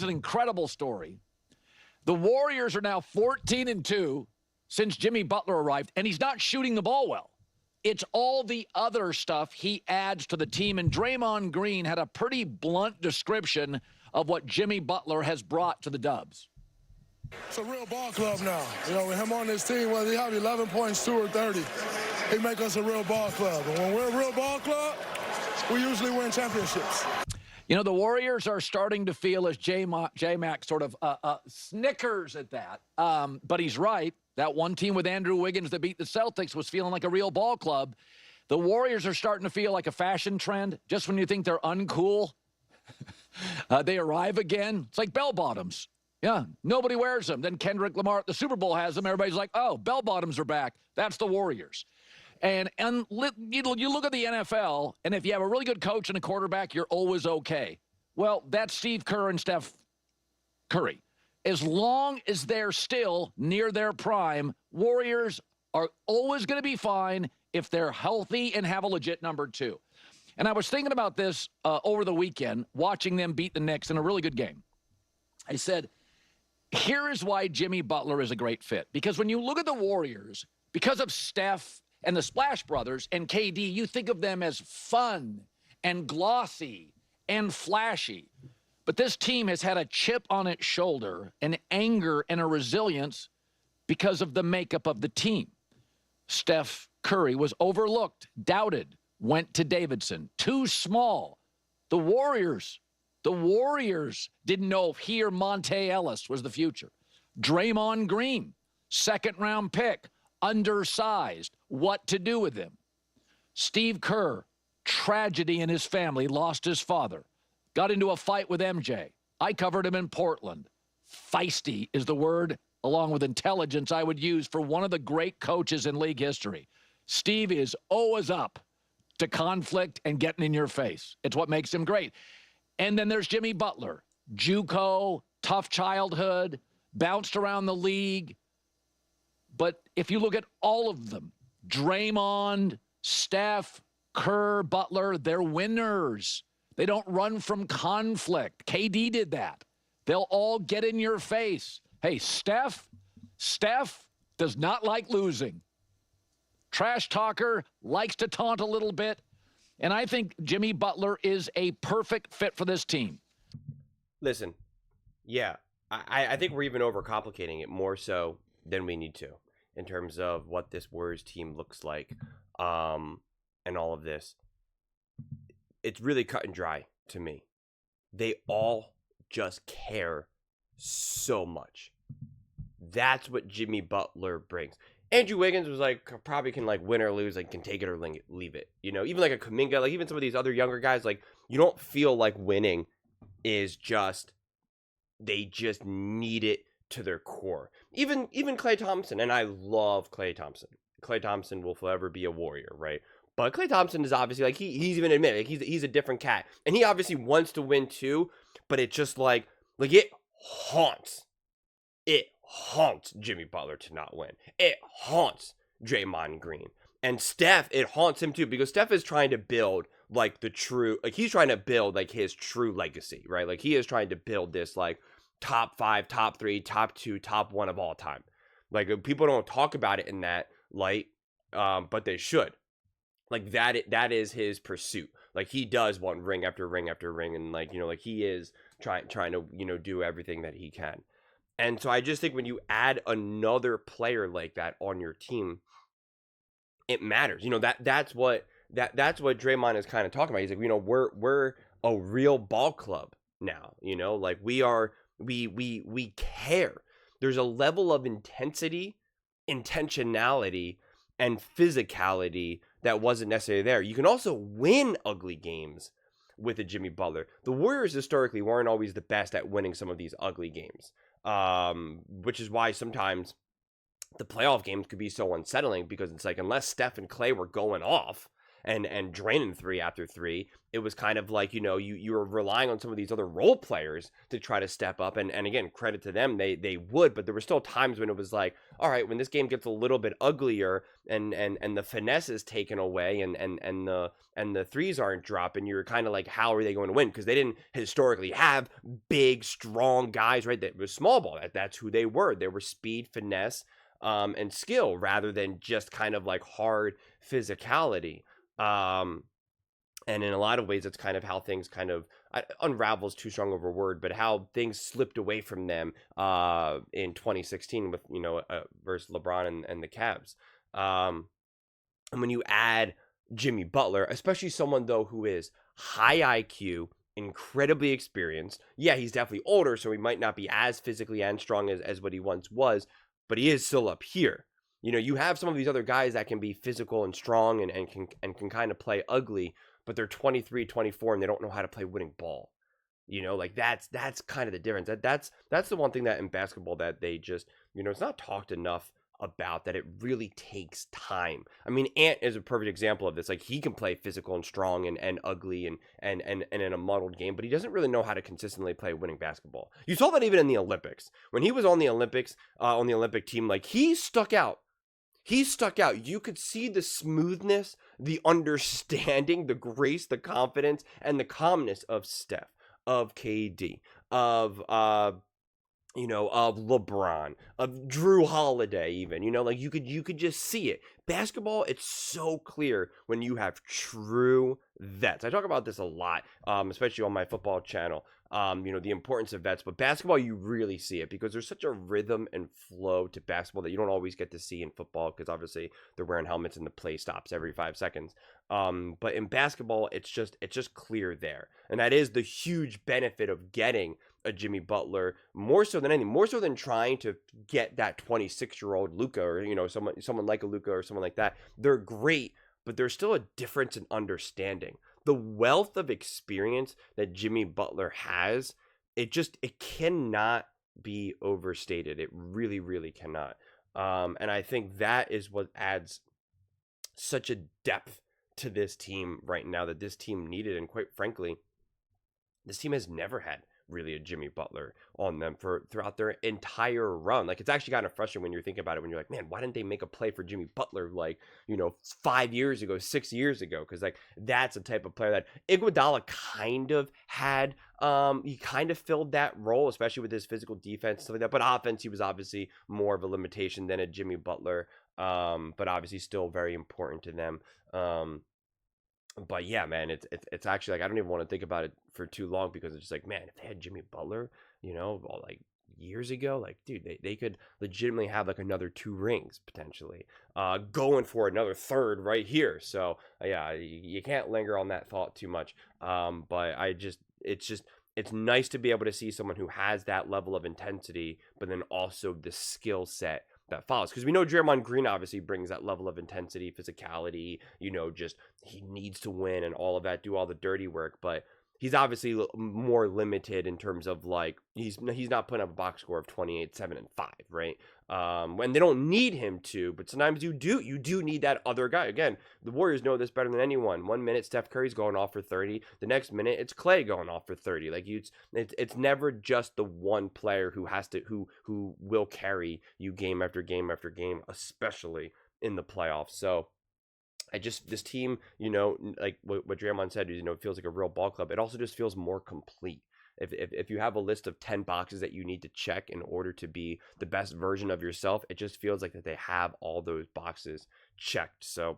an incredible story. The Warriors are now 14-2 since Jimmy Butler arrived, and he's not shooting the ball well. It's all the other stuff he adds to the team, and Draymond Green had a pretty blunt description of what Jimmy Butler has brought to the Dubs. It's a real ball club now. You know, with him on this team, whether he have 11 points, 2 or 30, he make us a real ball club. And when we're a real ball club, we usually win championships. You know, the Warriors are starting to feel, as J-Mac sort of snickers at that. But he's right. That one team with Andrew Wiggins that beat the Celtics was feeling like a real ball club. The Warriors are starting to feel like a fashion trend. Just when you think they're uncool, they arrive again. It's like bell bottoms. Yeah, nobody wears them. Then Kendrick Lamar at the Super Bowl has them. Everybody's like, oh, bell bottoms are back. That's the Warriors. And you look at the NFL, and if you have a really good coach and a quarterback, you're always okay. Well, that's Steve Kerr and Steph Curry. As long as they're still near their prime, Warriors are always going to be fine if they're healthy and have a legit number 2. And I was thinking about this over the weekend, watching them beat the Knicks in a really good game. I said, here is why Jimmy Butler is a great fit. Because when you look at the Warriors, because of Steph and the Splash Brothers and KD, you think of them as fun and glossy and flashy. But this team has had a chip on its shoulder, an anger and a resilience because of the makeup of the team. Steph Curry was overlooked, doubted, went to Davidson. Too small. The Warriors didn't know if he or Monte Ellis was the future. Draymond Green, second-round pick, undersized. What to do with him? Steve Kerr, tragedy in his family, lost his father. Got into a fight with MJ. I covered him in Portland. Feisty is the word, along with intelligence, I would use for one of the great coaches in league history. Steve is always up to conflict and getting in your face. It's what makes him great. And then there's Jimmy Butler. JUCO, tough childhood, bounced around the league. But if you look at all of them, Draymond, Steph, Kerr, Butler, they're winners. They don't run from conflict. KD did that. They'll all get in your face. Hey, Steph does not like losing. Trash talker, likes to taunt a little bit. And I think Jimmy Butler is a perfect fit for this team. Listen, yeah, I think we're even overcomplicating it more so than we need to in terms of what this Warriors team looks like and all of this. It's really cut and dry to me. They all just care so much. That's what Jimmy Butler brings. Andrew Wiggins was like, probably can like win or lose, like can take it or leave it. You know, even like a Kuminga, like even some of these other younger guys, like you don't feel like winning is just, they just need it to their core. Even Klay Thompson, and I love Klay Thompson. Klay Thompson will forever be a Warrior, right? But Klay Thompson is obviously like he's even admitted like he's a different cat, and he obviously wants to win too. But it's just like it haunts Jimmy Butler to not win. It haunts Draymond Green, and Steph. It haunts him too because Steph is trying to build like the true, like he's trying to build like his true legacy, right? Like he is trying to build this like top 5, top 3, top 2, top 1 of all time. Like people don't talk about it in that light, but they should. Like that is his pursuit. Like he does want ring after ring after ring, and like like he is trying to do everything that he can. And so I just think when you add another player like that on your team, it matters. That's what Draymond is kind of talking about. He's like, we're a real ball club now. Like we care. There's a level of intensity, intentionality, and physicality that wasn't necessarily there. You can also win ugly games with a Jimmy Butler. The Warriors historically weren't always the best at winning some of these ugly games, which is why sometimes the playoff games could be so unsettling, because it's like unless Steph and Klay were going off, and draining 3 after 3. It was kind of like, you were relying on some of these other role players to try to step up. And again, credit to them, they would, but there were still times when it was like, all right, when this game gets a little bit uglier and the finesse is taken away and the threes aren't dropping, you're kind of like, how are they going to win? Because they didn't historically have big, strong guys, right? That was small ball. That's who they were. They were speed, finesse, and skill rather than just kind of like hard physicality. And in a lot of ways, it's kind of how things kind of unravels too strong of a word, but how things slipped away from them in 2016 with, versus LeBron and the Cavs. And when you add Jimmy Butler, especially someone, though, who is high IQ, incredibly experienced. Yeah, he's definitely older, so he might not be as physically and strong as what he once was, but he is still up here. You have some of these other guys that can be physical and strong and can kind of play ugly, but they're 23, 24, and they don't know how to play winning ball. Like that's kind of the difference. That's the one thing that in basketball that they just, it's not talked enough about, that it really takes time. I mean, Ant is a perfect example of this. Like, he can play physical and strong and ugly and in a muddled game, but he doesn't really know how to consistently play winning basketball. You saw that even in the Olympics. When he was on the Olympics, on the Olympic team, like, he stuck out. You could see the smoothness, the understanding, the grace, the confidence, and the calmness of Steph, of KD, of LeBron, of Drew Holiday, even, like you could just see it. Basketball, it's so clear when you have true vets. I talk about this a lot, especially on my football channel, the importance of vets, but basketball, you really see it because there's such a rhythm and flow to basketball that you don't always get to see in football, because obviously they're wearing helmets and the play stops every 5 seconds. But in basketball, it's just clear there. And that is the huge benefit of getting a Jimmy Butler, more so than anything, more so than trying to get that 26-year-old Luka, or someone like a Luka or someone like that. They're great, but there's still a difference in understanding. The wealth of experience that Jimmy Butler has, it cannot be overstated. It really, really cannot. And I think that is what adds such a depth to this team right now that this team needed. And quite frankly, this team has never had really a Jimmy Butler on them throughout their entire run. Like, it's actually kind of frustrating when you're thinking about it, when you're like, man, why didn't they make a play for Jimmy Butler 5 years ago, 6 years ago? Because like, that's a type of player that Iguodala kind of had. He kind of filled that role, especially with his physical defense, stuff like that. But offense, he was obviously more of a limitation than a Jimmy Butler. But obviously still very important to them. But yeah, man, it's actually like, I don't even want to think about it for too long, because it's just like, man, if they had Jimmy Butler, like years ago, like, dude, they could legitimately have like another 2 rings potentially, going for another third right here. So yeah, you can't linger on that thought too much. But it's nice to be able to see someone who has that level of intensity, but then also the skill set that follows, because we know Draymond Green obviously brings that level of intensity, physicality, just he needs to win and all of that, do all the dirty work, but he's obviously more limited in terms of like, he's not putting up a box score of 28, 7, and 5, right? When they don't need him to, but sometimes you do need that other guy. Again, the Warriors know this better than anyone. 1 minute Steph Curry's going off for 30, the next minute it's Clay going off for 30. Like, it's never just the one player who will carry you game after game after game, especially in the playoffs. So this team, like what Draymond said, it feels like a real ball club. It also just feels more complete. If you have a list of 10 boxes that you need to check in order to be the best version of yourself, it just feels like that they have all those boxes checked. So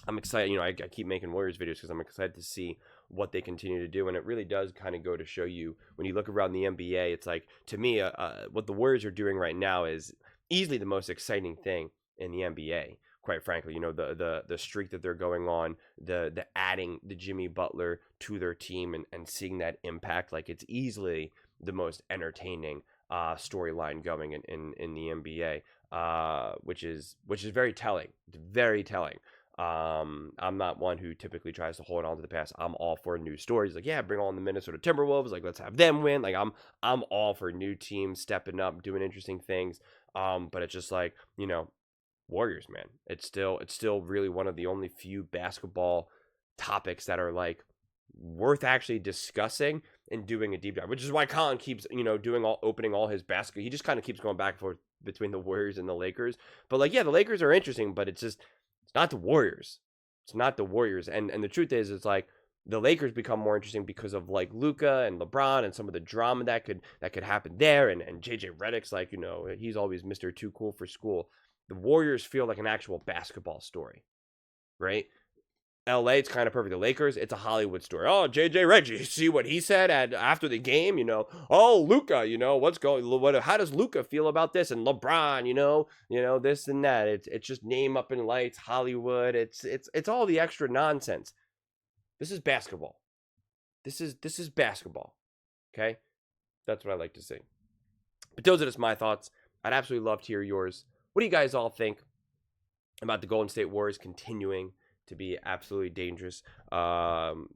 I'm excited. I keep making Warriors videos because I'm excited to see what they continue to do. And it really does kind of go to show you, when you look around the NBA, it's like, to me, what the Warriors are doing right now is easily the most exciting thing in the NBA. Quite frankly, the streak that they're going on, the adding the Jimmy Butler to their team and seeing that impact, like, it's easily the most entertaining storyline going in the NBA, which is very telling. It's very telling. I'm not one who typically tries to hold on to the past. I'm all for new stories. Like, yeah, bring on the Minnesota Timberwolves. Like, let's have them win. Like, I'm all for new teams stepping up, doing interesting things. But it's just like, Warriors, man. It's still really one of the only few basketball topics that are like worth actually discussing and doing a deep dive, which is why Colin keeps, opening all his basket. He just kind of keeps going back and forth between the Warriors and the Lakers. But like, yeah, the Lakers are interesting, but it's not the Warriors. It's not the Warriors. And the truth is, it's like the Lakers become more interesting because of like Luka and LeBron and some of the drama that could happen there. And JJ Redick's like, he's always Mr. Too Cool for School. The Warriors feel like an actual basketball story, right? LA, it's kind of perfect. The Lakers, it's a Hollywood story. Oh, JJ Redick, you see what he said after the game? Oh, Luka, how does Luka feel about this? And LeBron, this and that. It's just name up in lights, Hollywood. It's all the extra nonsense. This is basketball. This is basketball. Okay? That's what I like to see. But those are just my thoughts. I'd absolutely love to hear yours. What do you guys all think about the Golden State Warriors continuing to be absolutely dangerous, in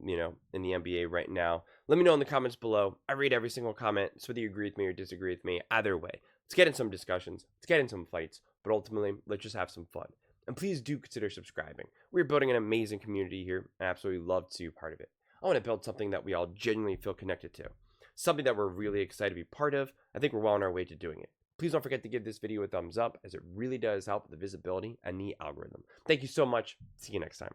the NBA right now? Let me know in the comments below. I read every single comment, so whether you agree with me or disagree with me, either way, let's get in some discussions, let's get in some fights, but ultimately, let's just have some fun. And please do consider subscribing. We're building an amazing community here, and I absolutely love to be part of it. I want to build something that we all genuinely feel connected to, something that we're really excited to be part of. I think we're well on our way to doing it. Please don't forget to give this video a thumbs up, as it really does help the visibility and the algorithm. Thank you so much. See you next time.